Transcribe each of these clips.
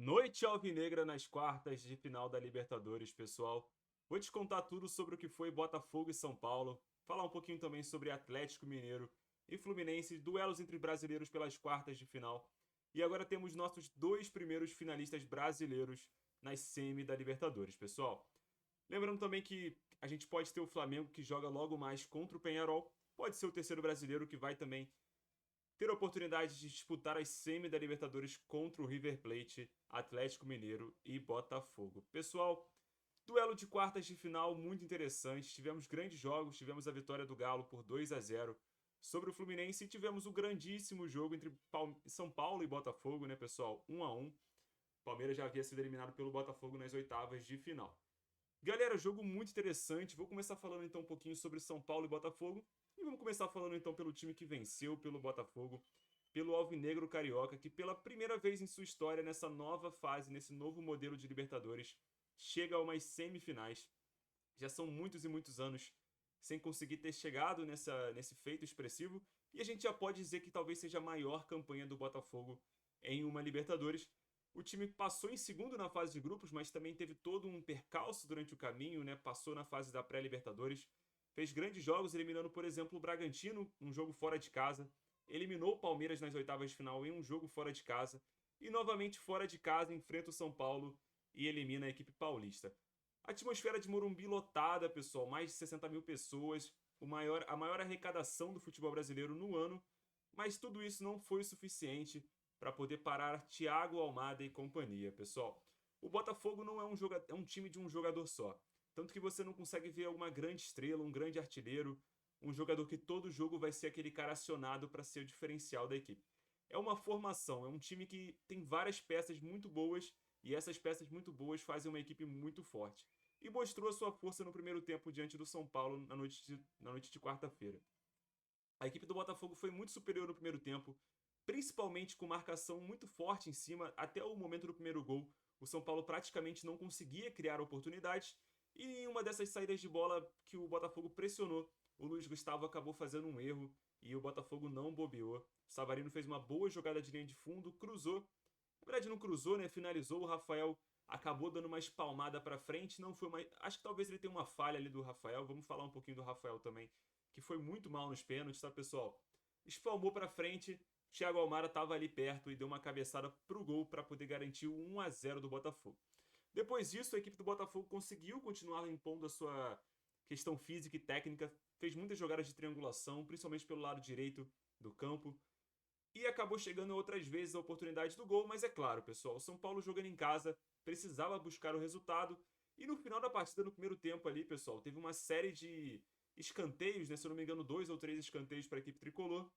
Noite alvinegra nas quartas de final da Libertadores, pessoal. Vou te contar tudo sobre o que foi Botafogo e São Paulo, falar um pouquinho também sobre Atlético Mineiro e Fluminense, duelos entre brasileiros pelas quartas de final. E agora temos nossos dois primeiros finalistas brasileiros nas semi da Libertadores, pessoal. Lembrando também que a gente pode ter o Flamengo que joga logo mais contra o Penharol, pode ser o terceiro brasileiro que vai também ter a oportunidade de disputar as semi da Libertadores contra o River Plate, Atlético Mineiro e Botafogo. Pessoal, duelo de quartas de final muito interessante. Tivemos grandes jogos, tivemos a vitória do Galo por 2-0 sobre o Fluminense e tivemos o grandíssimo jogo entre São Paulo e Botafogo, né, pessoal? 1-1. Palmeiras já havia sido eliminado pelo Botafogo nas oitavas de final. Galera, jogo muito interessante. Vou começar falando então um pouquinho sobre São Paulo e Botafogo. E vamos começar falando então pelo time que venceu, pelo Botafogo, pelo Alvinegro Carioca, que pela primeira vez em sua história, nessa nova fase, nesse novo modelo de Libertadores, chega a umas semifinais. Já são muitos e muitos anos sem conseguir ter chegado nesse feito expressivo. E a gente já pode dizer que talvez seja a maior campanha do Botafogo em uma Libertadores. O time passou em segundo na fase de grupos, mas também teve todo um percalço durante o caminho, né? Passou na fase da pré-Libertadores, fez grandes jogos, eliminando, por exemplo, o Bragantino, um jogo fora de casa, eliminou o Palmeiras nas oitavas de final em um jogo fora de casa, e novamente fora de casa enfrenta o São Paulo e elimina a equipe paulista. A atmosfera de Morumbi lotada, pessoal, mais de 60 mil pessoas, a maior arrecadação do futebol brasileiro no ano, mas tudo isso não foi o suficiente para poder parar Thiago Almada e companhia, pessoal. O Botafogo não é é um time de um jogador só. Tanto que você não consegue ver uma grande estrela, um grande artilheiro, um jogador que todo jogo vai ser aquele cara acionado para ser o diferencial da equipe. É uma formação, é um time que tem várias peças muito boas e essas peças muito boas fazem uma equipe muito forte. E mostrou a sua força no primeiro tempo diante do São Paulo na noite de quarta-feira. A equipe do Botafogo foi muito superior no primeiro tempo, principalmente com marcação muito forte em cima. Até o momento do primeiro gol, o São Paulo praticamente não conseguia criar oportunidades. E em uma dessas saídas de bola que o Botafogo pressionou, o Luiz Gustavo acabou fazendo um erro e o Botafogo não bobeou. O Savarino fez uma boa jogada de linha de fundo, cruzou. Na verdade, não cruzou, né? Finalizou. O Rafael acabou dando uma espalmada para frente. Não foi uma. Acho que talvez ele tenha uma falha ali do Rafael. Vamos falar um pouquinho do Rafael também, que foi muito mal nos pênaltis, tá, pessoal? Espalmou para frente. Thiago Almada estava ali perto e deu uma cabeçada pro gol para poder garantir o 1-0 do Botafogo. Depois disso, a equipe do Botafogo conseguiu continuar impondo a sua questão física e técnica, fez muitas jogadas de triangulação, principalmente pelo lado direito do campo, e acabou chegando outras vezes a oportunidade do gol, mas é claro, pessoal, o São Paulo jogando em casa precisava buscar o resultado, e no final da partida, no primeiro tempo ali, pessoal, teve uma série de escanteios, né, se eu não me engano, 2 ou 3 escanteios para a equipe tricolor,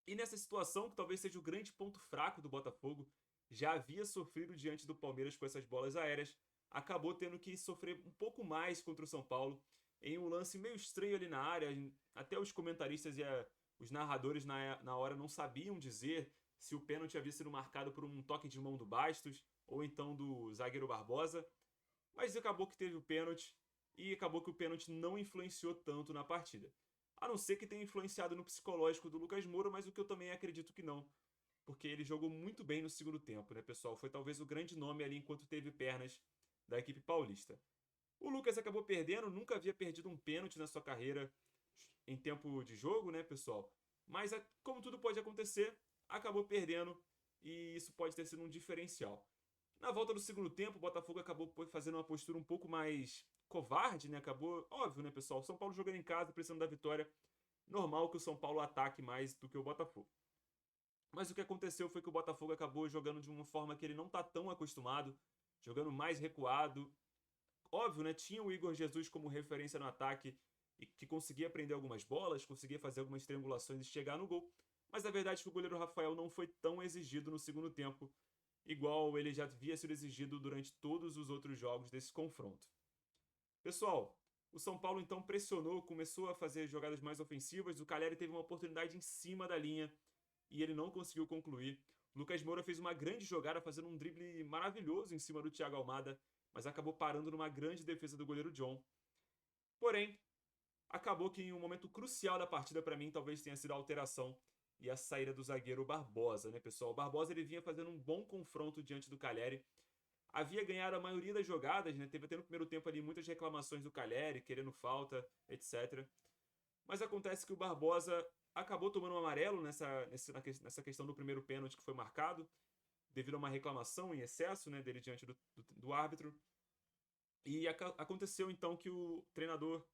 e nessa situação, que talvez seja o grande ponto fraco do Botafogo, já havia sofrido diante do Palmeiras com essas bolas aéreas, acabou tendo que sofrer um pouco mais contra o São Paulo, em um lance meio estranho ali na área. Até os comentaristas e os narradores na hora não sabiam dizer se o pênalti havia sido marcado por um toque de mão do Bastos ou então do zagueiro Barbosa, mas acabou que teve o pênalti e acabou que o pênalti não influenciou tanto na partida. A não ser que tenha influenciado no psicológico do Lucas Moura, mas o que eu também acredito que não, porque ele jogou muito bem no segundo tempo, né, pessoal? Foi talvez o grande nome ali enquanto teve pernas da equipe paulista. O Lucas acabou perdendo, nunca havia perdido um pênalti na sua carreira em tempo de jogo, né, pessoal? Mas como tudo pode acontecer, acabou perdendo e isso pode ter sido um diferencial. Na volta do segundo tempo, o Botafogo acabou fazendo uma postura um pouco mais covarde, né? Acabou, óbvio, né, pessoal? O São Paulo jogando em casa, precisando da vitória. Normal que o São Paulo ataque mais do que o Botafogo. Mas o que aconteceu foi que o Botafogo acabou jogando de uma forma que ele não está tão acostumado, jogando mais recuado. Óbvio, né? Tinha o Igor Jesus como referência no ataque e que conseguia prender algumas bolas, conseguia fazer algumas triangulações e chegar no gol. Mas a verdade é que o goleiro Rafael não foi tão exigido no segundo tempo, igual ele já havia sido exigido durante todos os outros jogos desse confronto. Pessoal, o São Paulo então pressionou, começou a fazer jogadas mais ofensivas. O Caleri teve uma oportunidade em cima da linha e ele não conseguiu concluir. O Lucas Moura fez uma grande jogada, fazendo um drible maravilhoso em cima do Thiago Almada, mas acabou parando numa grande defesa do goleiro John. Porém, acabou que em um momento crucial da partida para mim talvez tenha sido a alteração e a saída do zagueiro Barbosa, né, pessoal? O Barbosa ele vinha fazendo um bom confronto diante do Calleri. Havia ganhado a maioria das jogadas, né? Teve até no primeiro tempo ali muitas reclamações do Calleri, querendo falta, etc. Mas acontece que o Barbosa acabou tomando um amarelo nessa questão do primeiro pênalti que foi marcado, devido a uma reclamação em excesso, né, dele diante do árbitro. E aconteceu então que o treinador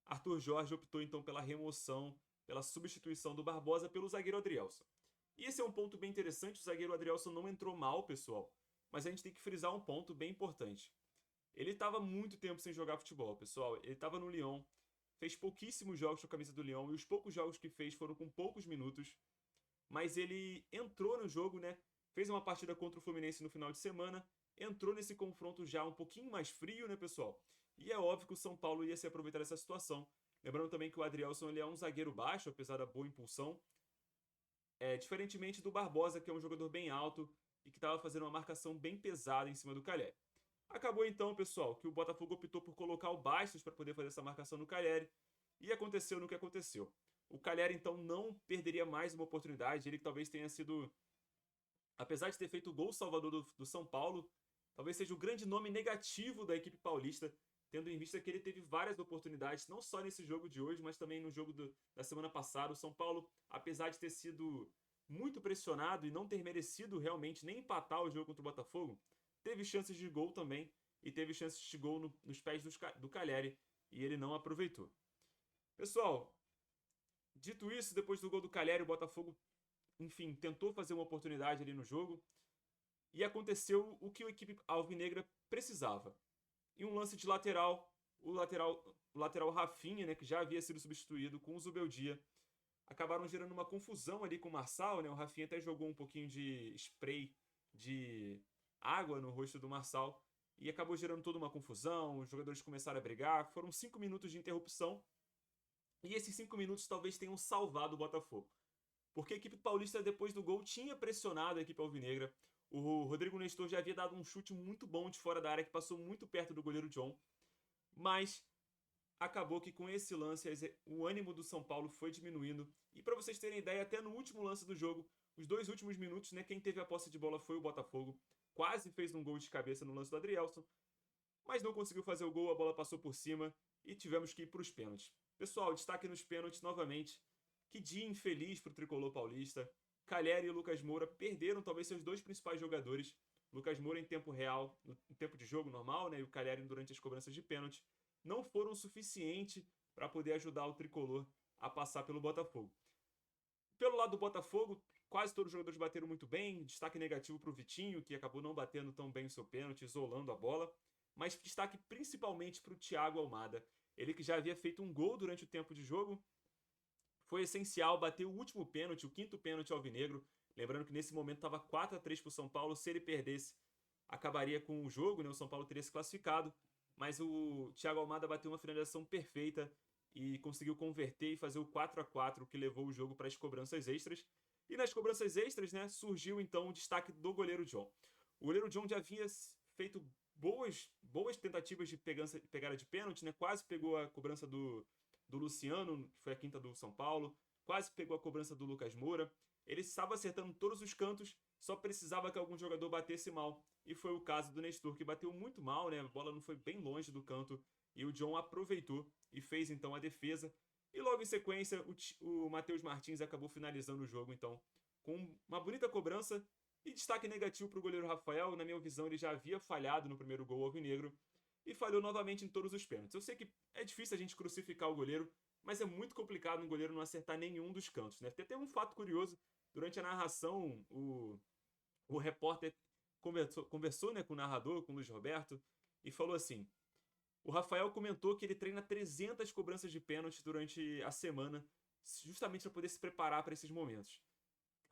Arthur Jorge optou então pela remoção, pela substituição do Barbosa pelo zagueiro Adrielson. E esse é um ponto bem interessante, o zagueiro Adrielson não entrou mal, pessoal, mas a gente tem que frisar um ponto bem importante. Ele estava muito tempo sem jogar futebol, pessoal. Ele estava no Lyon, fez pouquíssimos jogos com a camisa do Lyon, e os poucos jogos que fez foram com poucos minutos, mas ele entrou no jogo, né? Fez uma partida contra o Fluminense no final de semana, entrou nesse confronto já um pouquinho mais frio, né, pessoal? E é óbvio que o São Paulo ia se aproveitar dessa situação. Lembrando também que o Adrielson ele é um zagueiro baixo, apesar da boa impulsão. Diferentemente do Barbosa, que é um jogador bem alto e que estava fazendo uma marcação bem pesada em cima do Calleri. Acabou então, pessoal, que o Botafogo optou por colocar o Bastos para poder fazer essa marcação no Calleri. E aconteceu no que aconteceu. O Calleri então não perderia mais uma oportunidade. Ele que talvez tenha sido, apesar de ter feito o gol salvador do São Paulo, talvez seja o grande nome negativo da equipe paulista, tendo em vista que ele teve várias oportunidades, não só nesse jogo de hoje, mas também no jogo da semana passada. O São Paulo, apesar de ter sido muito pressionado e não ter merecido realmente nem empatar o jogo contra o Botafogo, teve chances de gol também, e teve chances de gol nos pés do Calleri, e ele não aproveitou. Pessoal, dito isso, depois do gol do Calleri, o Botafogo, enfim, tentou fazer uma oportunidade ali no jogo, e aconteceu o que a equipe alvinegra precisava. Em um lance de lateral, o lateral Rafinha, né, que já havia sido substituído com o Zubeldia, acabaram gerando uma confusão ali com o Marçal, né? O Rafinha até jogou um pouquinho de spray de água no rosto do Marçal e acabou gerando toda uma confusão. Os jogadores começaram a brigar. Foram 5 minutos de interrupção e esses 5 minutos talvez tenham salvado o Botafogo, porque a equipe paulista, depois do gol, tinha pressionado a equipe alvinegra. O Rodrigo Nestor já havia dado um chute muito bom de fora da área que passou muito perto do goleiro John, mas acabou que com esse lance o ânimo do São Paulo foi diminuindo. E para vocês terem ideia, até no último lance do jogo, os 2 últimos minutos, né, quem teve a posse de bola foi o Botafogo. Quase fez um gol de cabeça no lance do Adrielson, mas não conseguiu fazer o gol, a bola passou por cima e tivemos que ir para os pênaltis. Pessoal, destaque nos pênaltis novamente. Que dia infeliz para o tricolor paulista. Calleri e Lucas Moura perderam talvez seus 2 principais jogadores. Lucas Moura em tempo real, em tempo de jogo normal, né, e o Calleri durante as cobranças de pênalti, não foram o suficiente para poder ajudar o tricolor a passar pelo Botafogo. Pelo lado do Botafogo, quase todos os jogadores bateram muito bem. Destaque negativo para o Vitinho, que acabou não batendo tão bem o seu pênalti, isolando a bola. Mas destaque principalmente para o Thiago Almada. Ele que já havia feito um gol durante o tempo de jogo. Foi essencial bater o último pênalti, o 5º pênalti alvinegro. Lembrando que nesse momento estava 4-3 para o São Paulo. Se ele perdesse, acabaria com o jogo, né? O São Paulo teria se classificado. Mas o Thiago Almada bateu uma finalização perfeita e conseguiu converter e fazer o 4-4, que levou o jogo para as cobranças extras. E nas cobranças extras, né, surgiu então o destaque do goleiro John. O goleiro John já havia feito boas tentativas de pegada de pênalti, né? Quase pegou a cobrança do Luciano, que foi a 5ª do São Paulo, quase pegou a cobrança do Lucas Moura. Ele estava acertando todos os cantos, só precisava que algum jogador batesse mal. E foi o caso do Nestor, que bateu muito mal, né? A bola não foi bem longe do canto. E o John aproveitou e fez então a defesa. E logo em sequência, o Matheus Martins acabou finalizando o jogo, então, com uma bonita cobrança. E destaque negativo para o goleiro Rafael. Na minha visão, ele já havia falhado no primeiro gol alvinegro e falhou novamente em todos os pênaltis. Eu sei que é difícil a gente crucificar o goleiro, mas é muito complicado um goleiro não acertar nenhum dos cantos, né? Tem até um fato curioso. Durante a narração, o repórter conversou, né, com o narrador, com o Luiz Roberto, e falou assim: o Rafael comentou que ele treina 300 cobranças de pênalti durante a semana, justamente para poder se preparar para esses momentos.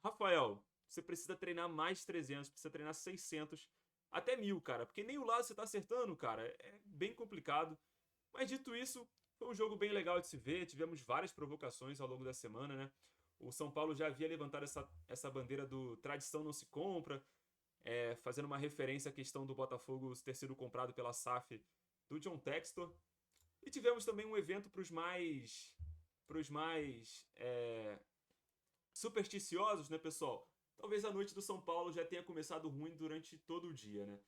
Rafael, você precisa treinar mais 300, precisa treinar 600, até 1000, cara, porque nem o lado você tá acertando, cara. É bem complicado. Mas dito isso, foi um jogo bem legal de se ver. Tivemos várias provocações ao longo da semana, né? O São Paulo já havia levantado essa bandeira do tradição não se compra, fazendo uma referência à questão do Botafogo ter sido comprado pela SAF do John Textor. E tivemos também um evento para os mais supersticiosos, né, pessoal? Talvez a noite do São Paulo já tenha começado ruim durante todo o dia, né?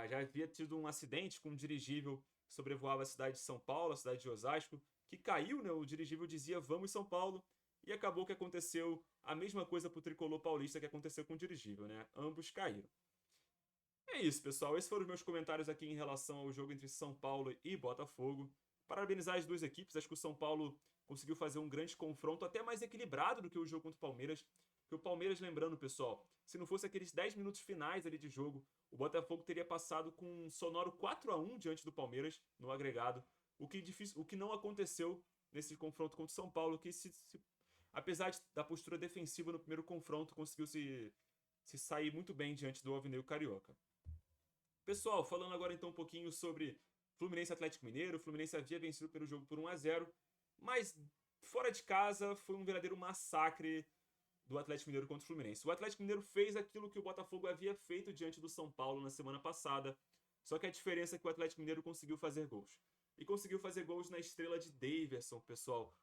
Já havia tido um acidente com um dirigível que sobrevoava a cidade de São Paulo, a cidade de Osasco, que caiu, né? O dirigível dizia "Vamos São Paulo", e acabou que aconteceu a mesma coisa pro tricolor paulista que aconteceu com o dirigível, né? Ambos caíram. É isso, pessoal. Esses foram os meus comentários aqui em relação ao jogo entre São Paulo e Botafogo. Parabenizar as duas equipes. Acho que o São Paulo conseguiu fazer um grande confronto, até mais equilibrado do que o jogo contra o Palmeiras. Porque o Palmeiras, lembrando, pessoal, se não fosse aqueles 10 minutos finais ali de jogo, o Botafogo teria passado com um sonoro 4-1 diante do Palmeiras no agregado. O que não aconteceu nesse confronto contra o São Paulo, que apesar da postura defensiva no primeiro confronto, conseguiu se sair muito bem diante do Alvinegro Carioca. Pessoal, falando agora então um pouquinho sobre Fluminense e Atlético Mineiro. O Fluminense havia vencido pelo jogo por 1-0, mas fora de casa foi um verdadeiro massacre do Atlético Mineiro contra o Fluminense. O Atlético Mineiro fez aquilo que o Botafogo havia feito diante do São Paulo na semana passada, só que a diferença é que o Atlético Mineiro conseguiu fazer gols. E conseguiu fazer gols na estrela de Daverson, pessoal.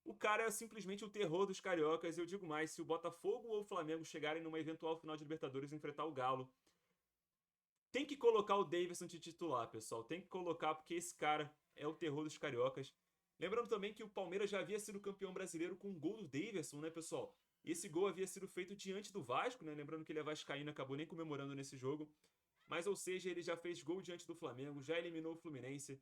O cara é simplesmente o terror dos cariocas. Eu digo mais, se o Botafogo ou o Flamengo chegarem numa eventual final de Libertadores e enfrentar o Galo, tem que colocar o Daverson de titular, pessoal. Tem que colocar, porque esse cara é o terror dos cariocas. Lembrando também que o Palmeiras já havia sido campeão brasileiro com um gol do Daverson, né, pessoal? E esse gol havia sido feito diante do Vasco, né? Lembrando que ele é vascaíno, acabou nem comemorando nesse jogo. Mas, ou seja, ele já fez gol diante do Flamengo, já eliminou o Fluminense.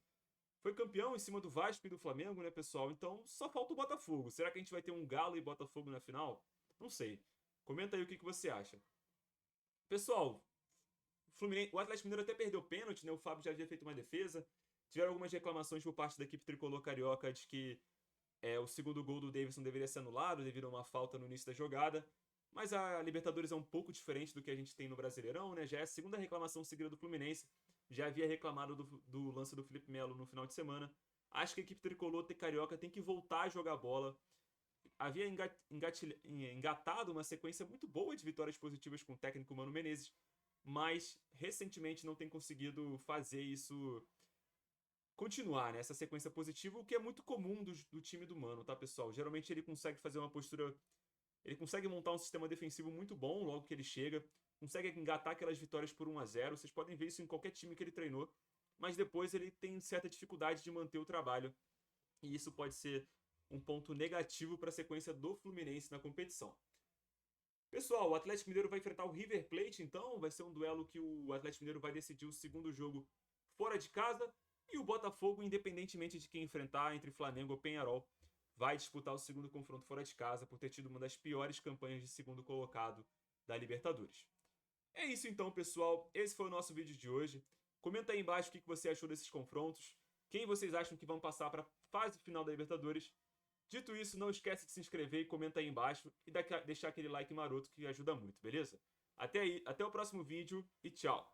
Foi campeão em cima do Vasco e do Flamengo, né, pessoal? Então só falta o Botafogo. Será que a gente vai ter um Galo e Botafogo na final? Não sei. Comenta aí o que você acha. Pessoal, o Atlético Mineiro até perdeu pênalti, né? O Fábio já havia feito uma defesa. Tiveram algumas reclamações por parte da equipe tricolor carioca de que o segundo gol do Davidson deveria ser anulado devido a uma falta no início da jogada. Mas a Libertadores é um pouco diferente do que a gente tem no Brasileirão, né? Já é a segunda reclamação seguida do Fluminense. Já havia reclamado do lance do Felipe Melo no final de semana. Acho que a equipe tricolor carioca tem que voltar a jogar bola. Havia engatado uma sequência muito boa de vitórias positivas com o técnico Mano Menezes, mas recentemente não tem conseguido fazer isso continuar, né? Essa sequência positiva, o que é muito comum do time do Mano, tá, pessoal? Geralmente ele consegue fazer uma postura. Ele consegue montar um sistema defensivo muito bom logo que ele chega, consegue engatar aquelas vitórias por 1-0. Vocês podem ver isso em qualquer time que ele treinou, mas depois ele tem certa dificuldade de manter o trabalho, e isso pode ser um ponto negativo para a sequência do Fluminense na competição. Pessoal, o Atlético Mineiro vai enfrentar o River Plate, então vai ser um duelo que o Atlético Mineiro vai decidir o segundo jogo fora de casa, e o Botafogo, independentemente de quem enfrentar, entre Flamengo ou Peñarol, vai disputar o segundo confronto fora de casa por ter tido uma das piores campanhas de segundo colocado da Libertadores. É isso então, pessoal. Esse foi o nosso vídeo de hoje. Comenta aí embaixo o que você achou desses confrontos. Quem vocês acham que vão passar para a fase final da Libertadores. Dito isso, não esquece de se inscrever e comenta aí embaixo e deixar aquele like maroto que ajuda muito, beleza? Até aí, até o próximo vídeo e tchau!